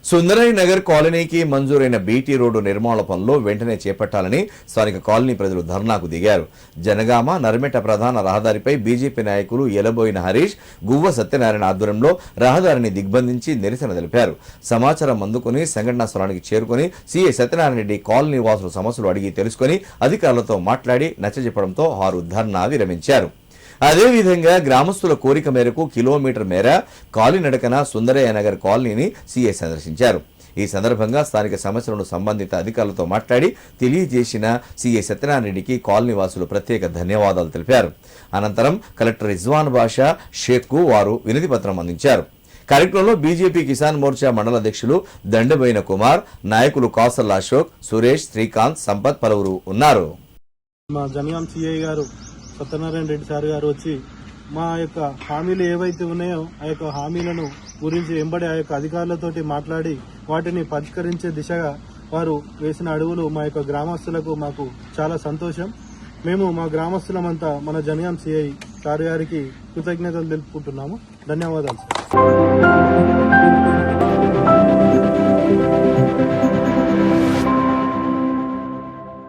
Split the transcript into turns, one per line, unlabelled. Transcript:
సుందరయ్య నగర్ కాలనీకి మంజూరైన BT road నిర్మాణ పనులు వెంటనే చేపట్టాలని స్థానిక కాలనీ ప్రజలు ధర్నాకు దిగారు. జనగామ నర్మెట ప్రధాన రహదారిపై బీజేపీ నాయకులు ఎలబోయిన హరీష్, గువ్వ సత్యనారాయణ ఆధ్వర్యంలో రహదారిని దిగ్బంధించి నిరసన తెలిపారు. సమాచారం అందుకుని సంఘటనా స్థలానికి చేరుకుని సీఐ సత్యనారాయణ రెడ్డి కాలనీ వాసుల సమస్యలు అడిగి తెలుసుకుని అధికారులతో మాట్లాడి నచ్చజెప్పడంతో వారు ధర్నా విరమించారు. అదేవిధంగా గ్రామస్తుల కోరిక మేరకు కిలోమీటర్ మేర కాలినడకన సుందరయ్య నగర్ కాలనీని సీఐ సందర్శించారు. ఈ సందర్భంగా స్థానిక సమస్యలను సంబంధిత అధికారులతో మాట్లాడి తెలియజేసిన సీఐ సత్యనారాయణ రెడ్డికి కాలనీ వాసులు ప్రత్యేక ధన్యవాదాలు తెలిపారు. అనంతరం కలెక్టర్ రిజ్వాన్ బాషా షేఖ్కు వారు వినతి పత్రం అందించారు. కార్యక్రమంలో బీజేపీ కిసాన్ మోర్చా మండల అధ్యక్షులు దండబోయిన కుమార్, నాయకులు కాసర్ల అశోక్, సురేష్, శ్రీకాంత్, సంపత్ పలువురు ఉన్నారు.
మా జనగాం సిఐ గారు సత్యనారాయణ రెడ్డి సార్ గారు వచ్చి మా యొక్క హామీలు ఏవైతే ఉన్నాయో ఆ యొక్క హామీలను గురించి వెంబడి ఆ యొక్క అధికారులతోటి మాట్లాడి వాటిని పరిష్కరించే దిశగా వారు వేసిన అడుగులు మా యొక్క గ్రామస్తులకు మాకు చాలా సంతోషం. మేము మా గ్రామస్తులమంతా మన జనగాం సిఐ సార్ గారికి కృతజ్ఞతలు తెలుపుకుంటున్నాము. ధన్యవాదాలు సార్.